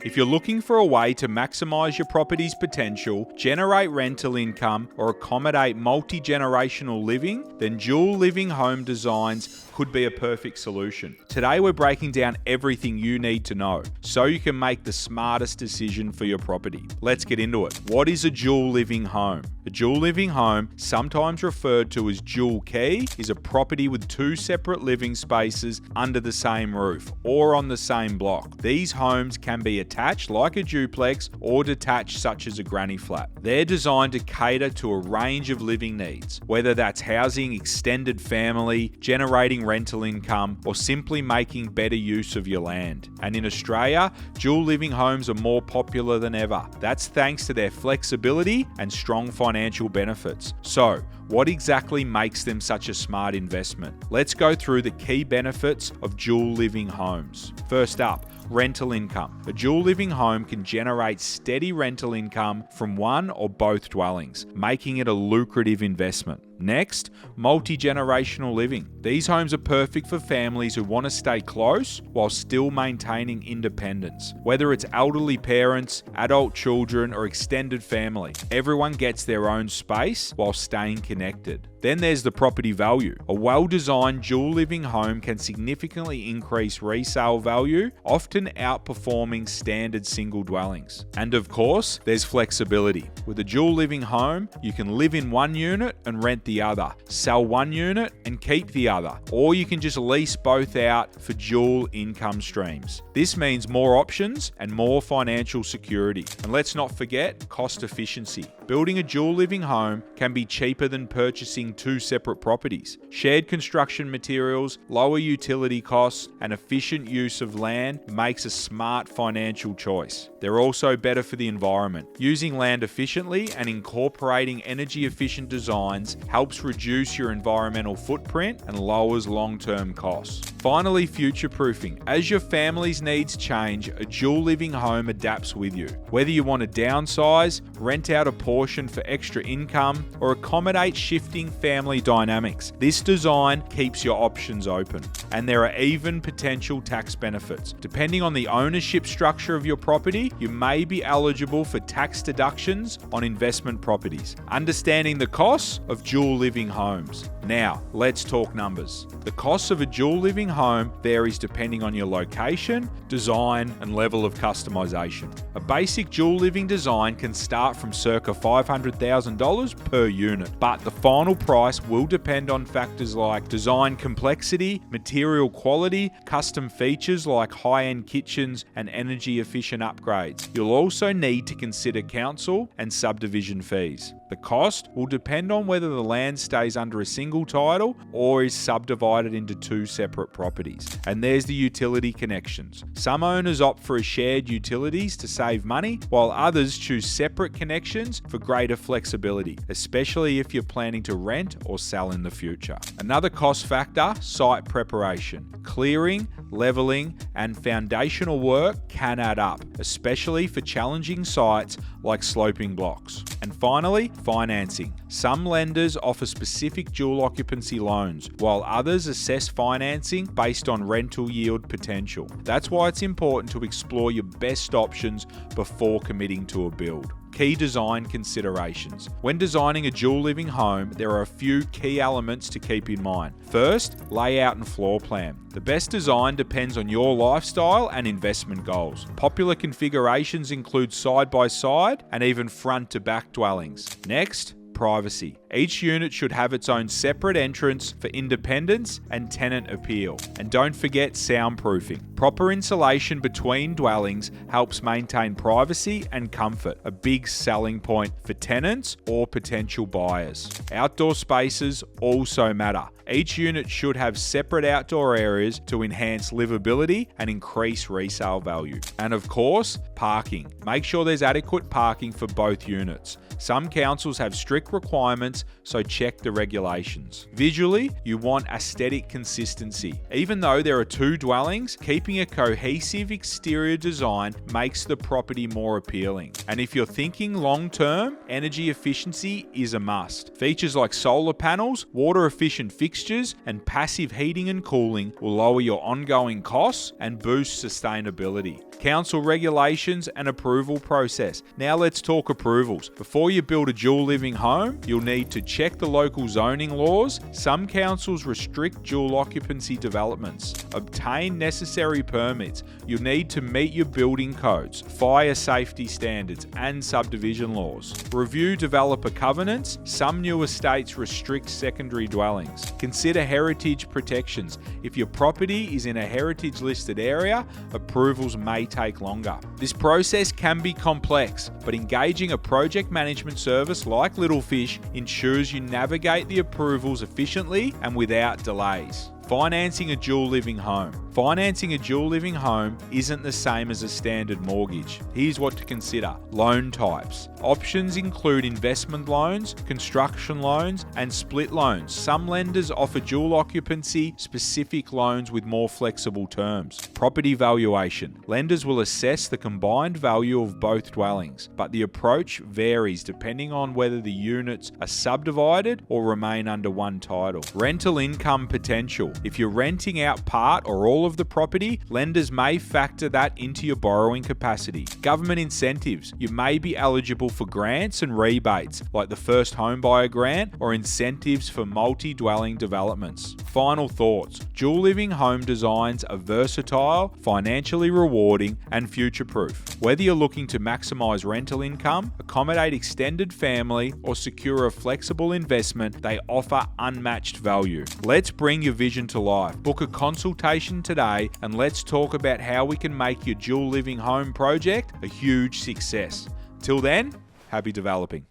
If you're looking for a way to maximize your property's potential, generate rental income, or accommodate multi-generational living, then dual living home designs could be a perfect solution. Today we're breaking down everything you need to know so you can make the smartest decision for your property. Let's get into it. What is a dual living home? A dual living home, sometimes referred to as dual key, is a property with two separate living spaces under the same roof or on the same block. These homes can be attached like a duplex or detached such as a granny flat. They're designed to cater to a range of living needs, whether that's housing extended family, generating rental income, or simply making better use of your land. And in Australia, dual living homes are more popular than ever. That's thanks to their flexibility and strong financial benefits. So, what exactly makes them such a smart investment? Let's go through the key benefits of dual living homes. First up, rental income. A dual living home can generate steady rental income from one or both dwellings, making it a lucrative investment. Next, multi-generational living. These homes are perfect for families who want to stay close while still maintaining independence. Whether it's elderly parents, adult children, or extended family, everyone gets their own space while staying connected. Then there's the property value. A well-designed dual living home can significantly increase resale value, often outperforming standard single dwellings. And of course, there's flexibility. With a dual living home, you can live in one unit and rent the other, sell one unit and keep the other, or you can just lease both out for dual income streams. This means more options and more financial security. And let's not forget cost efficiency. Building a dual living home can be cheaper than purchasing two separate properties. Shared construction materials, lower utility costs, and efficient use of land makes a smart financial choice. They're also better for the environment. Using land efficiently and incorporating energy efficient designs helps reduce your environmental footprint and lowers long-term costs. Finally, future-proofing. As your family's needs change, a dual living home adapts with you. Whether you want to downsize, rent out a portion for extra income, or accommodate shifting family dynamics, this design keeps your options open. And there are even potential tax benefits. Depending on the ownership structure of your property, you may be eligible for tax deductions on investment properties. Understanding the costs of dual living homes. Now, let's talk numbers. The cost of a dual living home varies depending on your location, design, and level of customization. A basic dual living design can start from circa $500,000 per unit, but the final price will depend on factors like design complexity, material quality, custom features like high-end kitchens, and energy-efficient upgrades. You'll also need to consider council and subdivision fees. The cost will depend on whether the land stays under a single title or is subdivided into two separate properties. And there's the utility connections. Some owners opt for a shared utilities to save money, while others choose separate connections for greater flexibility, especially if you're planning to rent or sell in the future. Another cost factor, site preparation. Clearing, leveling, and foundational work can add up, especially for challenging sites like sloping blocks. And finally, financing. Some lenders offer specific dual occupancy loans, while others assess financing based on rental yield potential. That's why it's important to explore your best options before committing to a build. Key design considerations. When designing a dual living home, there are a few key elements to keep in mind. First, layout and floor plan. The best design depends on your lifestyle and investment goals. Popular configurations include side-by-side and even front-to-back dwellings. Next, privacy. Each unit should have its own separate entrance for independence and tenant appeal. And don't forget soundproofing. Proper insulation between dwellings helps maintain privacy and comfort, a big selling point for tenants or potential buyers. Outdoor spaces also matter. Each unit should have separate outdoor areas to enhance livability and increase resale value. And of course, parking. Make sure there's adequate parking for both units. Some councils have strict strict requirements, so check the regulations. Visually, you want aesthetic consistency. Even though there are two dwellings, keeping a cohesive exterior design makes the property more appealing. And if you're thinking long-term, energy efficiency is a must. Features like solar panels, water-efficient fixtures, and passive heating and cooling will lower your ongoing costs and boost sustainability. Council regulations and approval process. Now let's talk approvals. Before you build a dual living home, you'll need to check the local zoning laws. Some councils restrict dual occupancy developments. Obtain necessary permits. You'll need to meet your building codes, fire safety standards, and subdivision laws. Review developer covenants. Some new estates restrict secondary dwellings. Consider heritage protections. If your property is in a heritage listed area, approvals may take longer. This process can be complex, but engaging a project management service like Little Fish ensures you navigate the approvals efficiently and without delays. Financing a dual living home. Financing a dual living home isn't the same as a standard mortgage. Here's what to consider. Loan types. Options include investment loans, construction loans, and split loans. Some lenders offer dual occupancy specific loans with more flexible terms. Property valuation. Lenders will assess the combined value of both dwellings, but the approach varies depending on whether the units are subdivided or remain under one title. Rental income potential. If you're renting out part or all of the property, lenders may factor that into your borrowing capacity. Government incentives. You may be eligible for grants and rebates, like the first home buyer grant or incentives for multi-dwelling developments. Final thoughts. Dual living home designs are versatile, financially rewarding, and future-proof. Whether you're looking to maximize rental income, accommodate extended family, or secure a flexible investment, they offer unmatched value. Let's bring your vision to life. Book a consultation today and let's talk about how we can make your dual living home project a huge success. Till then, happy developing.